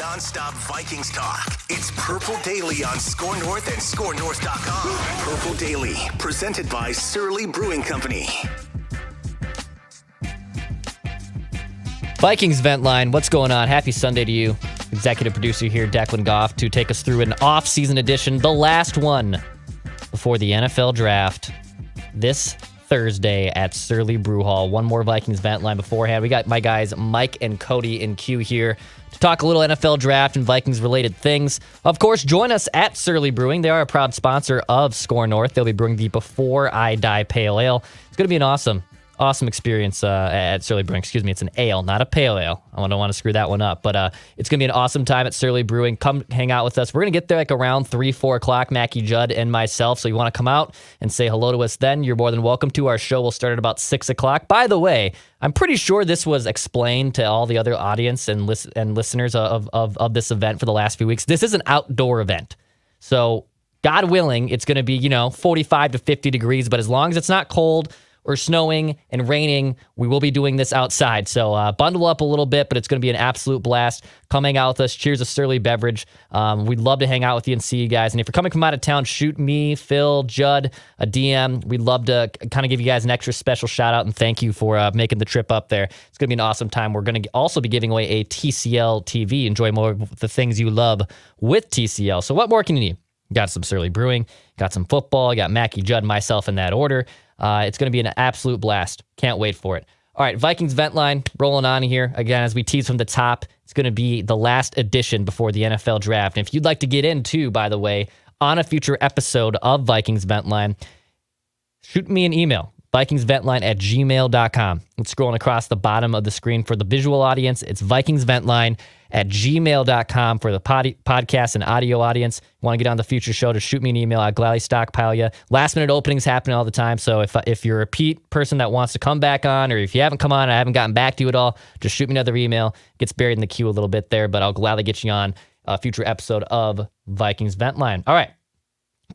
non-stop Vikings talk. It's Purple Daily on Score North and ScoreNorth.com. Purple Daily, presented by Surly Brewing Company. Vikings Vent Line, what's going on? Happy Sunday to you. Executive producer here, Declan Goff, to take us through an off-season edition, the last one before the NFL draft, this Thursday at Surly Brew Hall. One more Vikings Vent Line beforehand. We got my guys Mike and Cody in queue here to talk a little NFL draft and Vikings-related things. Of course, join us at Surly Brewing. They are a proud sponsor of Score North. They'll be brewing the Before I Die Pale Ale. It's going to be an awesome experience at Surly Brewing. Excuse me, it's an ale, not a pale ale. I don't want to screw that one up, but it's going to be an awesome time at Surly Brewing. Come hang out with us. We're going to get there like around 3, 4 o'clock, Mackie, Judd, and myself, so you want to come out and say hello to us then, you're more than welcome to. Our show will start at about 6 o'clock. By the way, I'm pretty sure this was explained to all the other audience and listeners of this event for the last few weeks. This is an outdoor event, so God willing, it's going to be, 45 to 50 degrees, but as long as it's not cold or snowing and raining, we will be doing this outside. So bundle up a little bit, but it's going to be an absolute blast. Come hang out with us. Cheers a Surly beverage. We'd love to hang out with you and see you guys. And if you're coming from out of town, shoot me, Phil, Judd, a DM. We'd love to kind of give you guys an extra special shout out and thank you for making the trip up there. It's going to be an awesome time. We're going to also be giving away a TCL TV. Enjoy more of the things you love with TCL. So what more can you need? Got some Surly Brewing, got some football, got Mackie, Judd, myself in that order. It's going to be an absolute blast. Can't wait for it. All right, Vikings Vent Line rolling on here. Again, as we tease from the top, it's going to be the last edition before the NFL draft. And if you'd like to get in too, by the way, on a future episode of Vikings Vent Line, shoot me an email, vikingsventline@gmail.com. It's scrolling across the bottom of the screen for the visual audience. It's vikingsventline@gmail.com for the podcast and audio audience. Want to get on the future show, to shoot me an email. I'll gladly stockpile you. Last minute openings happen all the time, so if you're a repeat person that wants to come back on, or if you haven't come on and I haven't gotten back to you at all, just shoot me another email. It gets buried in the queue a little bit there, but I'll gladly get you on a future episode of Vikings Vent Line. All right,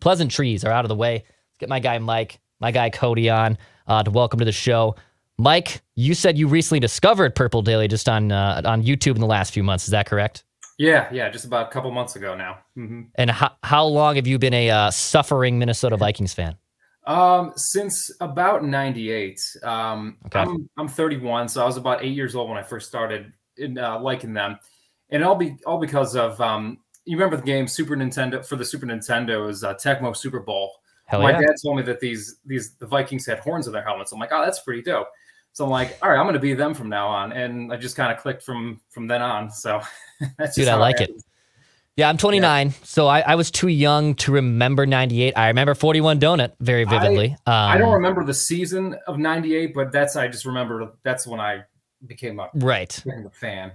pleasantries are out of the way. Let's get my guy Mike, my guy Cody on to welcome to the show. Mike, you said you recently discovered Purple Daily just on YouTube in the last few months. Is that correct? Yeah, just about a couple months ago now. Mm-hmm. And how long have you been a suffering Minnesota Vikings fan? Since about 98. Okay. I'm 31, so I was about 8 years old when I first started liking them, and all because of you remember the game Super Nintendo for the Super Nintendo was Tecmo Super Bowl. Hell My yeah. dad told me that the Vikings had horns on their helmets. I'm like, oh, that's pretty dope. So I'm like, all right, I'm going to be them from now on. And I just kind of clicked from then on. So that's just Dude, I like it. Yeah, I'm 29, yeah. So I was too young to remember 98. I remember 41 Donut very vividly. I don't remember the season of 98, but I just remember that's when I became a fan.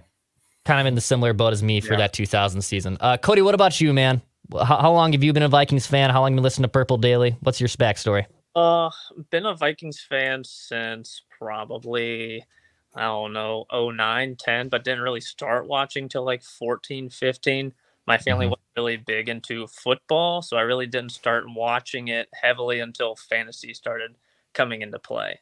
Kind of in the similar boat as me for that 2000 season. Cody, what about you, man? How long have you been a Vikings fan? How long have you been listening to Purple Daily? What's your backstory? Been a Vikings fan since probably, I don't know, 09, 10, but didn't really start watching till like 14, 15. My family was really big into football, so I really didn't start watching it heavily until fantasy started coming into play.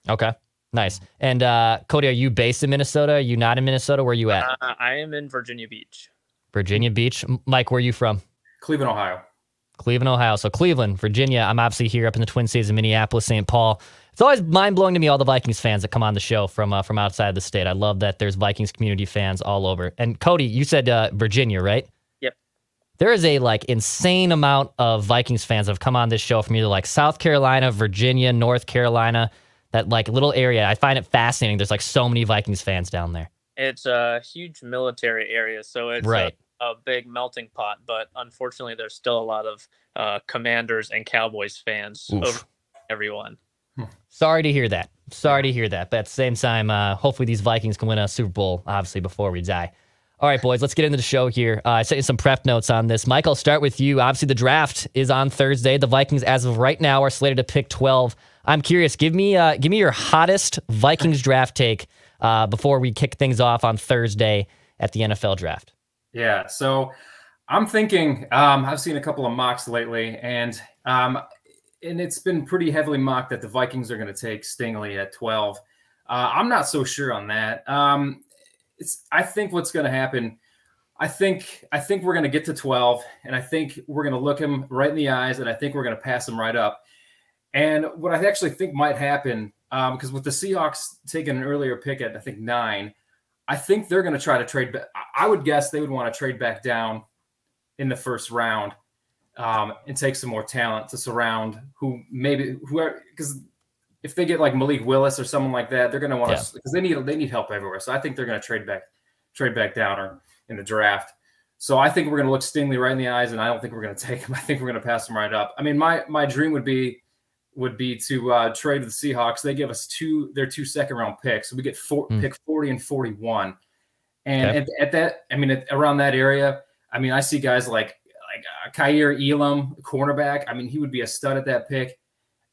Okay, nice. And Cody, are you based in Minnesota? Are you not in Minnesota? Where are you at? I am in Virginia Beach. Virginia Beach. Mike, where are you from? Cleveland, Ohio. Cleveland, Ohio. So Cleveland, Virginia. I'm obviously here up in the Twin Cities of Minneapolis, St. Paul. It's always mind-blowing to me, all the Vikings fans that come on the show from outside the state. I love that there's Vikings community fans all over. And Cody, you said Virginia, right? Yep. There is a insane amount of Vikings fans that have come on this show from either South Carolina, Virginia, North Carolina, that little area. I find it fascinating. There's so many Vikings fans down there. It's a huge military area, so it's right. A big melting pot, but unfortunately there's still a lot of Commanders and Cowboys fans over everyone. Sorry to hear that. But at the same time, hopefully these Vikings can win a Super Bowl, obviously, before we die. All right, boys, let's get into the show here. I sent you some prep notes on this. Mike, I'll start with you. Obviously, the draft is on Thursday. The Vikings, as of right now, are slated to pick 12. I'm curious. Give me your hottest Vikings draft take before we kick things off on Thursday at the NFL draft. Yeah, so I'm thinking, I've seen a couple of mocks lately, and it's been pretty heavily mocked that the Vikings are going to take Stingley at 12. I'm not so sure on that. I think what's going to happen I think we're going to get to 12, and I think we're going to look him right in the eyes, and I think we're going to pass him right up. And what I actually think might happen, because with the Seahawks taking an earlier pick at, I think, 9, I think they're going to try to trade back. I would guess they would want to trade back down in the first round and take some more talent to surround whoever, because if they get like Malik Willis or someone like that, they're going to want to, because they need help everywhere. So I think they're going to trade back down or in the draft. So I think we're going to look Stingley right in the eyes, and I don't think we're going to take him. I think we're going to pass him right up. I mean, my dream would be to trade with the Seahawks. They give us their 2 second-round picks, so we get pick 40 and 41. And at that, I mean, around that area, I mean, I see guys like Kaiir Elam, cornerback. I mean, he would be a stud at that pick.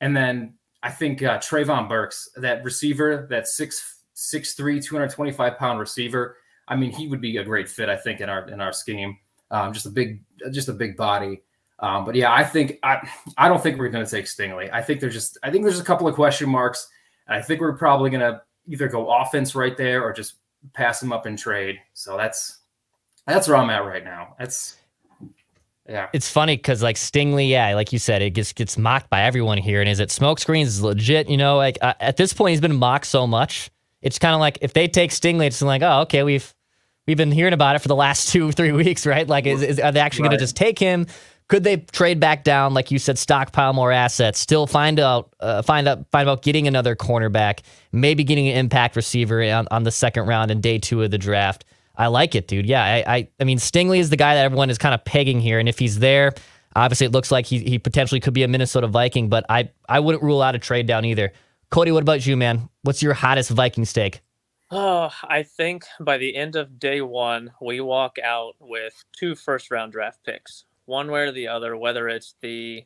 And then I think Trayvon Burks, that receiver, that 6'3", 225-pound receiver. I mean, he would be a great fit, I think, in our scheme. Just a big body. But yeah, I don't think we're going to take Stingley. I think there's a couple of question marks. And I think we're probably going to either go offense right there or just pass him up and trade. So that's where I'm at right now. Yeah. It's funny because like Stingley, like you said, it gets mocked by everyone here. And is it smoke screens? Is legit? Like at this point, he's been mocked so much. It's kind of like if they take Stingley, it's like, oh, okay, we've been hearing about it for the last 2-3 weeks, right? Like, are they actually going to just take him? Could they trade back down, like you said, stockpile more assets, still find out getting another cornerback, maybe getting an impact receiver on the second round in day 2 of the draft? I like it, dude. Yeah, I mean, Stingley is the guy that everyone is kind of pegging here, and if he's there, obviously it looks like he potentially could be a Minnesota Viking, but I wouldn't rule out a trade down either. Cody, what about you, man? What's your hottest Viking take? Oh, I think by the end of day 1, we walk out with 2 first-round draft picks, one way or the other, whether it's the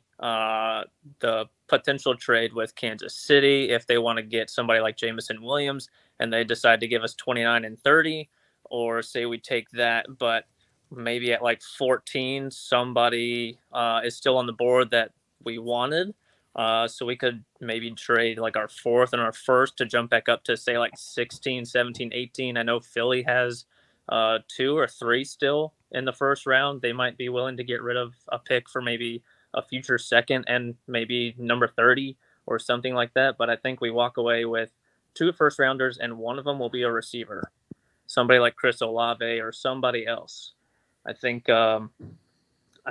potential trade with Kansas City, if they want to get somebody like Jameson Williams and they decide to give us 29 and 30, or say we take that, but maybe at like 14, somebody is still on the board that we wanted. So we could maybe trade like our 4th and our 1st to jump back up to say like 16, 17, 18. I know Philly has 2 or 3 still in the first round. They might be willing to get rid of a pick for maybe a future 2nd and maybe number 30 or something like that. But I think we walk away with 2 first rounders and one of them will be a receiver, somebody like Chris Olave or somebody else. I think I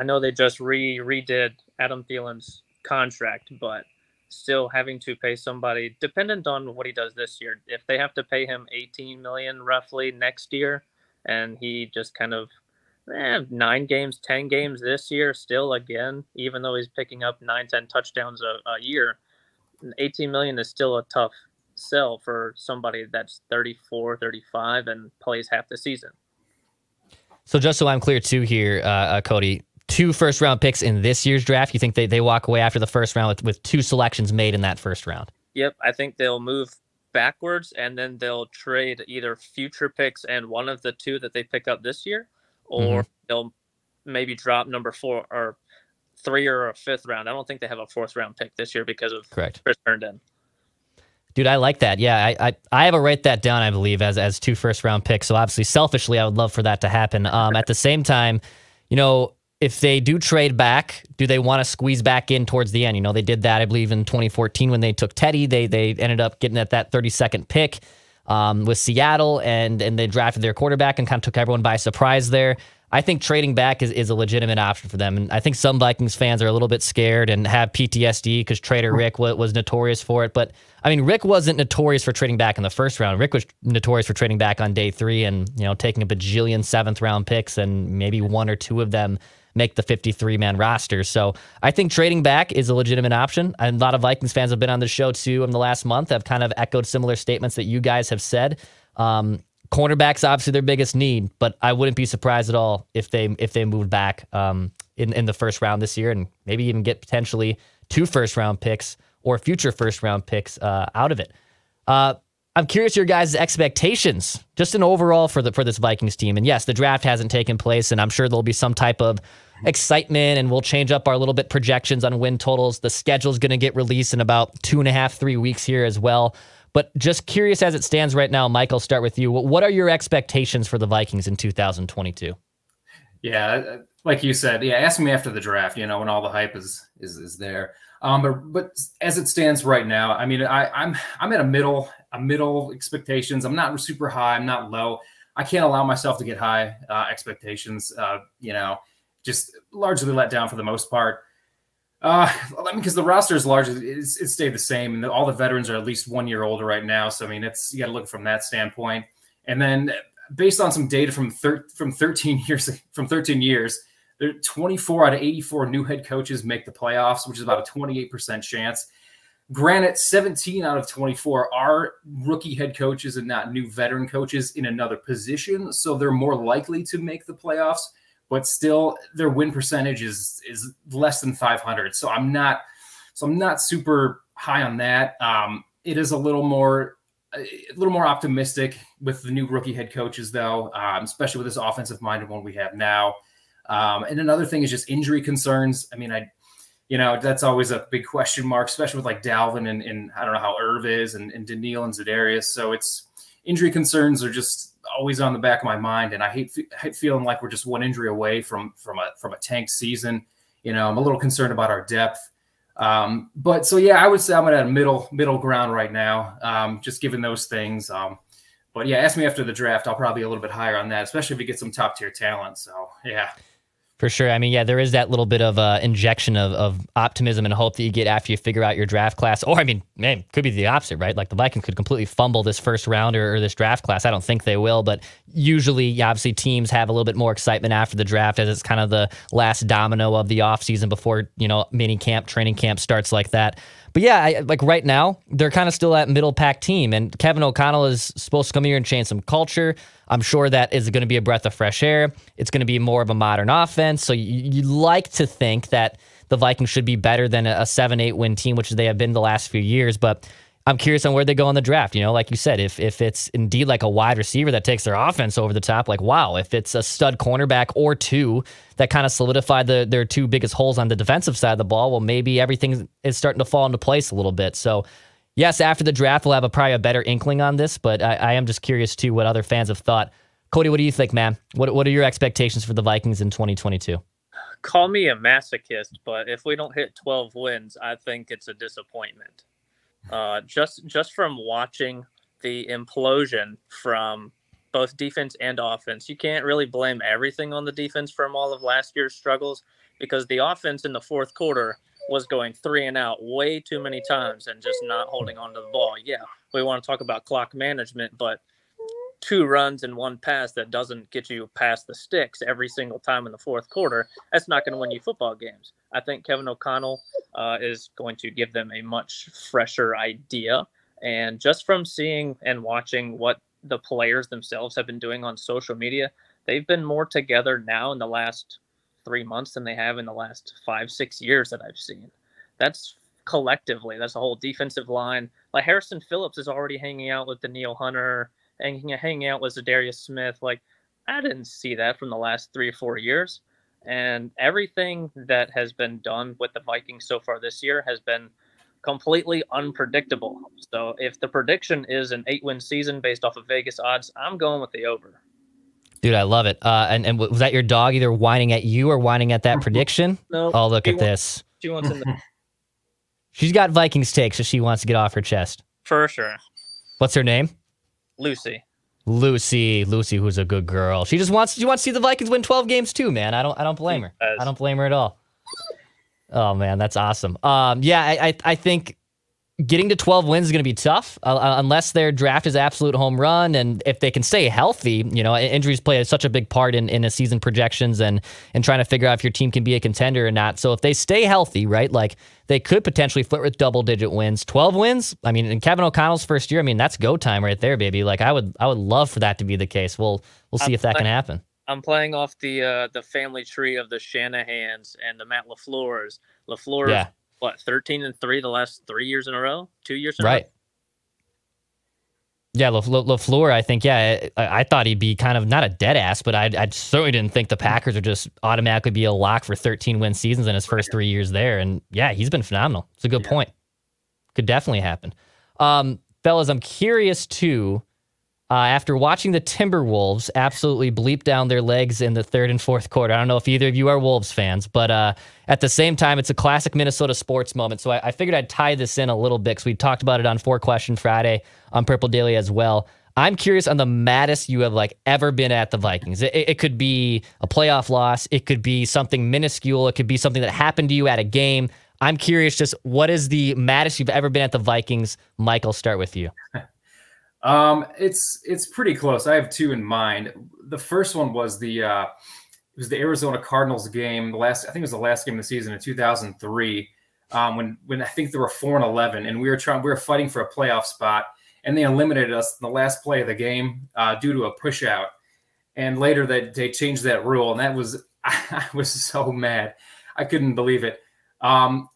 know they just redid Adam Thielen's contract, but still having to pay somebody, dependent on what he does this year, if they have to pay him $18 million roughly next year and he just kind of 9 games, 10 games this year still, again, even though he's picking up 9-10 touchdowns a year, $18 million is still a tough sell for somebody that's 34, 35 and plays half the season. So just so I'm clear too here, Cody, 2 first-round picks in this year's draft. You think they walk away after the first round with 2 selections made in that first round? Yep, I think they'll move backwards and then they'll trade either future picks and one of the 2 that they pick up this year, or they'll maybe drop number 4 or 3 or a 5th round. I don't think they have a 4th round pick this year because of Chris Herndon. Dude, I like that. Yeah, I have to write that down, I believe, as 2 first-round picks. So obviously, selfishly, I would love for that to happen. At the same time, if they do trade back, do they want to squeeze back in towards the end? They did that, I believe, in 2014 when they took Teddy. They ended up getting at that 32nd pick with Seattle, and they drafted their quarterback and kind of took everyone by surprise there. I think trading back is a legitimate option for them. And I think some Vikings fans are a little bit scared and have PTSD because Trader Rick was notorious for it. But, I mean, Rick wasn't notorious for trading back in the first round. Rick was notorious for trading back on day 3 and, taking a bajillion 7th-round picks and maybe 1 or 2 of them make the 53-man roster. So I think trading back is a legitimate option. And a lot of Vikings fans have been on the show, too, in the last month, have kind of echoed similar statements that you guys have said. Cornerback's obviously their biggest need, but I wouldn't be surprised at all if they moved back in the first round this year and maybe even get potentially 2 first-round picks or future first-round picks out of it. I'm curious your guys' expectations, just an overall for this Vikings team. And yes, the draft hasn't taken place, and I'm sure there'll be some type of excitement, and we'll change up our little bit projections on win totals. The schedule's going to get released in about 2.5, 3 weeks here as well. But just curious as it stands right now, Mike, I'll start with you. What are your expectations for the Vikings in 2022? Yeah, like you said, yeah, ask me after the draft, when all the hype is there. But as it stands right now, I mean, I'm at a middle expectations. I'm not super high, I'm not low. I can't allow myself to get high expectations. Just largely let down for the most part. Because the roster is largely it's stayed the same, and all the veterans are at least 1 year older right now. So I mean, you got to look from that standpoint. And then based on some data from 13 years, there 24 out of 84 new head coaches make the playoffs, which is about a 28% chance. Granted, 17 out of 24 are rookie head coaches and not new veteran coaches in another position, so they're more likely to make the playoffs. But still, their win percentage is less than 500. So I'm not super high on that. It is a little more optimistic with the new rookie head coaches, though, especially with this offensive-minded one we have now. And another thing is just injury concerns. I mean, that's always a big question mark, especially with like Dalvin and I don't know how Irv is and Daniil and Za'Darius. So injury concerns are just always on the back of my mind, and I hate feeling like we're just one injury away from a tank season. I'm a little concerned about our depth. But so yeah, I would say I'm at a middle ground right now, just given those things. But yeah, ask me after the draft. I'll probably be a little bit higher on that, especially if we get some top tier talent. So yeah. For sure. I mean, yeah, there is that little bit of injection of optimism and hope that you get after you figure out your draft class. Or, I mean, man, it could be the opposite, right? Like the Vikings could completely fumble this first round or this draft class. I don't think they will, but usually, obviously, teams have a little bit more excitement after the draft as it's kind of the last domino of the offseason before, mini camp, training camp starts like that. But yeah, like right now, they're kind of still that middle pack team. And Kevin O'Connell is supposed to come here and change some culture. I'm sure that is going to be a breath of fresh air. It's going to be more of a modern offense. So you like to think that the Vikings should be better than a 7-8 win team, which they have been the last few years. But I'm curious on where they go in the draft. Like you said, if it's indeed like a wide receiver that takes their offense over the top, like, wow, if it's a stud cornerback or two that kind of solidify their two biggest holes on the defensive side of the ball, well, maybe everything is starting to fall into place a little bit. So yes, after the draft, we'll have probably a better inkling on this, but I am just curious too what other fans have thought. Cody, what do you think, man? What are your expectations for the Vikings in 2022? Call me a masochist, but if we don't hit 12 wins, I think it's a disappointment. Just from watching the implosion from both defense and offense, you can't really blame everything on the defense from all of last year's struggles, because the offense in the fourth quarter was going 3 and out way too many times and just not holding on to the ball. Yeah, we want to talk about clock management, but 2 runs and 1 pass that doesn't get you past the sticks every single time in the fourth quarter, that's not going to win you football games. I think Kevin O'Connell is going to give them a much fresher idea. And just from seeing and watching what the players themselves have been doing on social media, they've been more together now in the last 3 months than they have in the last 5-6 years that I've seen. That's collectively, that's a whole defensive line. Like Harrison Phillips is already hanging out with Daniil Hunter and hanging out with Za'Darius Smith. Like, I didn't see that from the last 3 or 4 years. And everything that has been done with the Vikings so far this year has been completely unpredictable. So if the prediction is an 8-win season based off of Vegas odds, I'm going with the over. Dude, I love it. And was that your dog either whining at you or whining at that prediction? No. Oh, look at this. She wants in the She's got Vikings takes, so she wants to get off her chest. for sure. What's her name? Lucy, who's a good girl. She wants to see the Vikings win 12 games too, man. I don't blame her. I don't blame her at all. Oh man, that's awesome. Yeah, I think getting to 12 wins is going to be tough unless their draft is absolute home run, and if they can stay healthy. Injuries play such a big part in a season projections and trying to figure out if your team can be a contender or not. So if they stay healthy, right, like they could potentially flirt with double-digit wins. 12 wins, I mean, in Kevin O'Connell's first year, I mean, that's go time right there, baby. Like I would love for that to be the case. We'll see if that can happen. I'm playing off the family tree of the Shanahans and the Matt LaFleur's. Yeah. What, 13-3 the last 3 years in a row? 2 years in a row? Right. Yeah, LaFleur, I think, yeah, I thought he'd be kind of not a dead ass, but I certainly didn't think the Packers would just automatically be a lock for 13-win seasons in his first 3 years there. And yeah, he's been phenomenal. It's a good point. Could definitely happen. Fellas, I'm curious too. after watching the Timberwolves absolutely bleep down their legs in the third and fourth quarter. I don't know if either of you are Wolves fans, but at the same time, it's a classic Minnesota sports moment. So I figured I'd tie this in a little bit because we talked about it on 4 Question Friday on Purple Daily as well. I'm curious on the maddest you have ever been at the Vikings. It could be a playoff loss. It could be something minuscule. It could be something that happened to you at a game. I'm curious, just what is the maddest you've ever been at the Vikings? Mike, I'll start with you. It's pretty close. I have 2 in mind. The first one was the Arizona Cardinals game. I think it was the last game of the season in 2003. When I think they were 4-11, and we were fighting for a playoff spot, and they eliminated us in the last play of the game due to a push out. And later they changed that rule, and I was so mad. I couldn't believe it.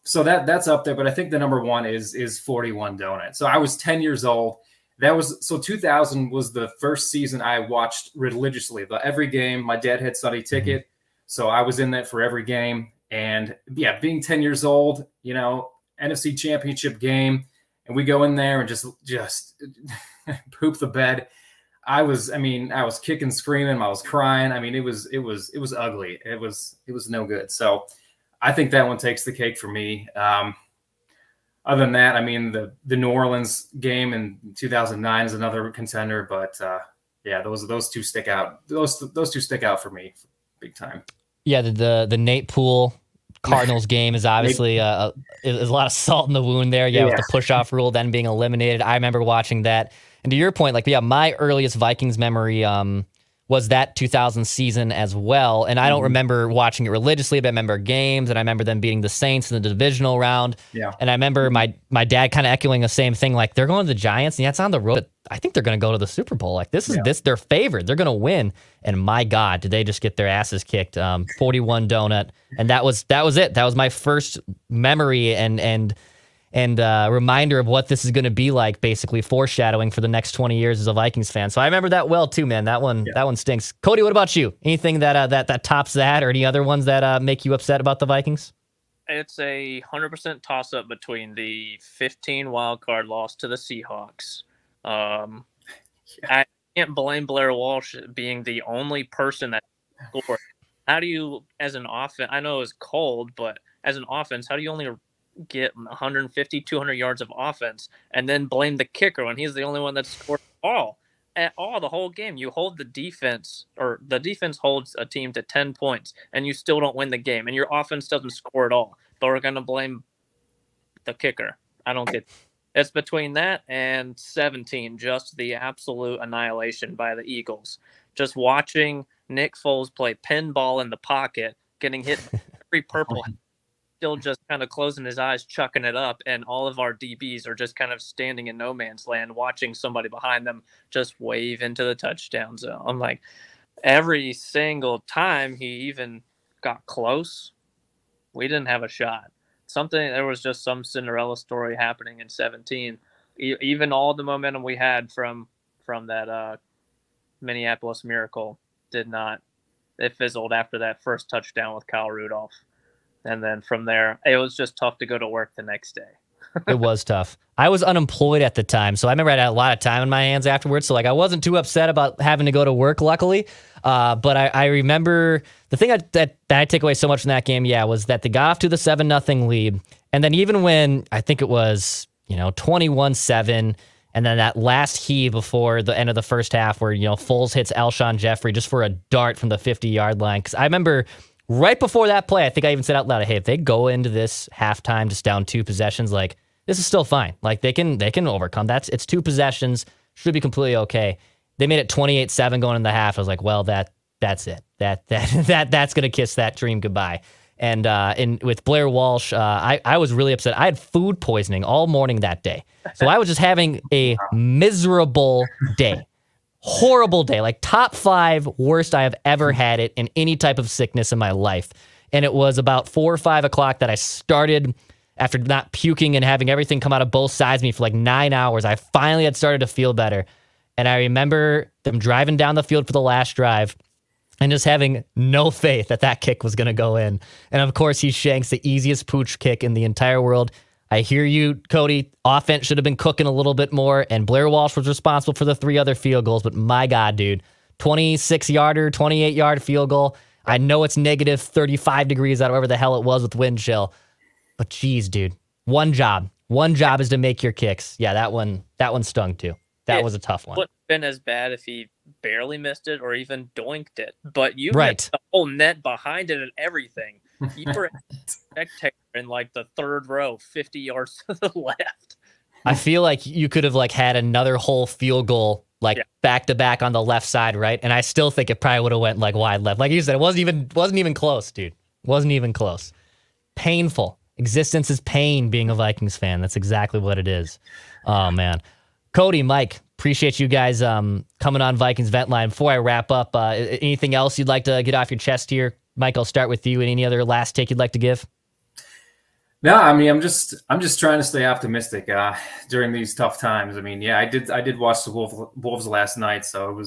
So that's up there, but I think the number 1 is 41 Donut. So I was 10 years old. 2000 was the first season I watched religiously. Every game, my dad had Sunday Ticket, so I was in that for every game. And yeah, being 10 years old, NFC Championship game, and we go in there and just poop the bed. I was kicking, screaming, I was crying. I mean, it was ugly. It was no good. So I think that one takes the cake for me. Other than that, I mean, the New Orleans game in 2009 is another contender, but yeah, those 2 stick out. Those 2 stick out for me big time. Yeah, the Nate Poole Cardinals game is obviously is a lot of salt in the wound there. Yeah, with the push-off rule then being eliminated. I remember watching that. And to your point, my earliest Vikings memory was that 2000 season as well. And I don't remember watching it religiously, but I remember games, and I remember them beating the Saints in the divisional round. Yeah. And I remember my dad kind of echoing the same thing, they're going to the Giants, and yeah, it's on the road. But I think they're going to go to the Super Bowl. They're favored. They're going to win. And my God, did they just get their asses kicked? 41 Donut. And that was it. That was my first memory and reminder of what this is going to be like, basically foreshadowing for the next 20 years as a Vikings fan. So I remember that well too, man. That one stinks. Cody, what about you? Anything that tops that, or any other ones that make you upset about the Vikings? It's a 100% toss up between the 15 wild card loss to the Seahawks. I can't blame Blair Walsh being the only person that scored. How do you, as an offense, I know it was cold, but as an offense, how do you only get 150, 200 yards of offense and then blame the kicker when he's the only one that scored at all the whole game? You hold the defense, or the defense holds a team to 10 points, and you still don't win the game, and your offense doesn't score at all, but we're going to blame the kicker. I don't get it's between that and 17, just the absolute annihilation by the Eagles. Just watching Nick Foles play pinball in the pocket, getting hit every purple, still just kind of closing his eyes, chucking it up, and all of our DBs are just kind of standing in no man's land, watching somebody behind them just wave into the touchdown zone. I'm like, every single time he even got close, we didn't have a shot. There was just some Cinderella story happening in 17. Even all the momentum we had from that Minneapolis Miracle it fizzled after that first touchdown with Kyle Rudolph. And then from there, it was just tough to go to work the next day. It was tough. I was unemployed at the time, so I remember I had a lot of time in my hands afterwards. So I wasn't too upset about having to go to work, luckily. But I remember the thing that I take away so much from that game, was that they got off to the 7-0 lead, and then even when I think it was 21-7, and then that last heave before the end of the first half, where Foles hits Alshon Jeffrey just for a dart from the 50-yard line. Because I remember right before that play, I think I even said out loud, hey, if they go into this halftime just down 2 possessions, this is still fine. They can overcome that. It's 2 possessions, should be completely okay. They made it 28-7 going in the half. I was like, well, that's it. That's gonna kiss that dream goodbye. And with Blair Walsh, I was really upset. I had food poisoning all morning that day, so I was just having a miserable day. Horrible day, top 5 worst I have ever had it in any type of sickness in my life. And it was about 4 or 5 o'clock that I started, after not puking and having everything come out of both sides of me for 9 hours, I finally had started to feel better. And I remember them driving down the field for the last drive and just having no faith that kick was going to go in. And of course, he shanks the easiest pooch kick in the entire world. I hear you, Cody. Offense should have been cooking a little bit more, and Blair Walsh was responsible for the 3 other field goals, but my God, dude. 26-yarder, 28-yard field goal. I know it's negative 35 degrees out, whatever the hell it was with wind chill, but geez, dude. One job is to make your kicks. Yeah, that one stung too. That was a tough one. Wouldn't have been as bad if he barely missed it or even doinked it. But you right. missed the whole net behind it and everything. You were a spectator in like the 3rd row, 50 yards to the left. I feel like you could have like had another whole field goal back to back on the left side, right? And I still think it probably would have went like wide left. Like you said, it wasn't even close, dude. Wasn't even close. Painful. Existence is pain being a Vikings fan. That's exactly what it is. Oh, man. Cody, Mike, appreciate you guys coming on Vikings Vent Line. Before I wrap up, anything else you'd like to get off your chest here? Mike, I'll start with you. Any other last take you'd like to give? No, I mean, I'm just trying to stay optimistic during these tough times. I mean, yeah, I did watch the Wolves last night, so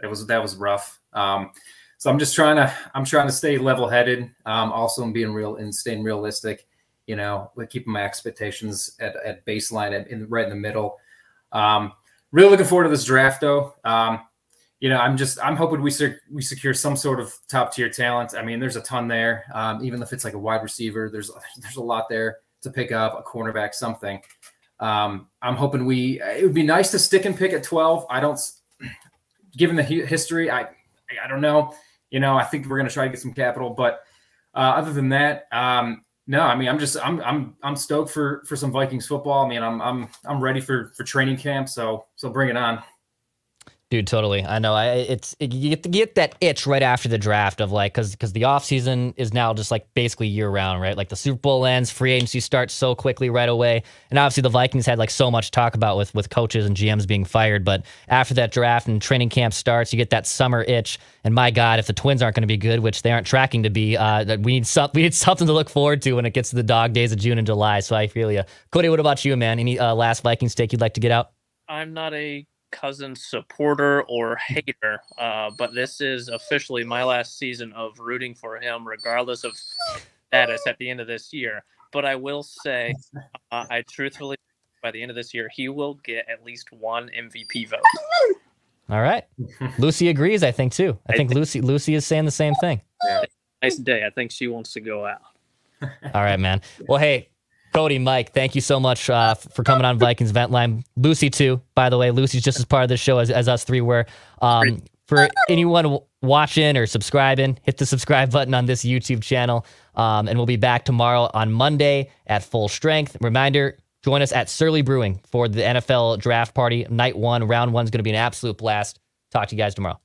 that was rough. So I'm trying to stay level-headed. Also, I'm being staying realistic. You know, like keeping my expectations at baseline right in the middle. Really looking forward to this draft, though. You know, I'm hoping we secure some sort of top tier talent. I mean, there's a ton there. Even if it's like a wide receiver, there's a lot there to pick up, a cornerback, something. I'm hoping it would be nice to stick and pick at 12. Given the history, I don't know. You know, I think we're going to try to get some capital, but other than that, no, I mean, I'm stoked for some Vikings football. I mean, I'm ready for training camp. So bring it on. Dude, totally. I know. You get to get that itch right after the draft of like, because the offseason is now just like basically year round, right? Like the Super Bowl ends, free agency starts so quickly right away. And obviously the Vikings had like so much talk about with coaches and GMs being fired. But after that draft and training camp starts, you get that summer itch. And my God, if the Twins aren't going to be good, which they aren't tracking to be, we need something to look forward to when it gets to the dog days of June and July. So I feel you. Cody, what about you, man? Any last Vikings take you'd like to get out? I'm not a Cousins supporter or hater, but this is officially my last season of rooting for him, regardless of status at the end of this year. But I will say, I truthfully, by the end of this year, he will get at least one MVP vote. All right. Lucy agrees, I think, too. I think Lucy is saying the same thing. Yeah. Nice day. I think she wants to go out. All right, man. Well, hey, Cody, Mike, thank you so much for coming on Vikings Vent Line. Lucy, too, by the way. Lucy's just as part of the show as us three were. For anyone watching or subscribing, hit the subscribe button on this YouTube channel. And we'll be back tomorrow on Monday at full strength. Reminder, join us at Surly Brewing for the NFL draft party. Night 1, round 1 is going to be an absolute blast. Talk to you guys tomorrow.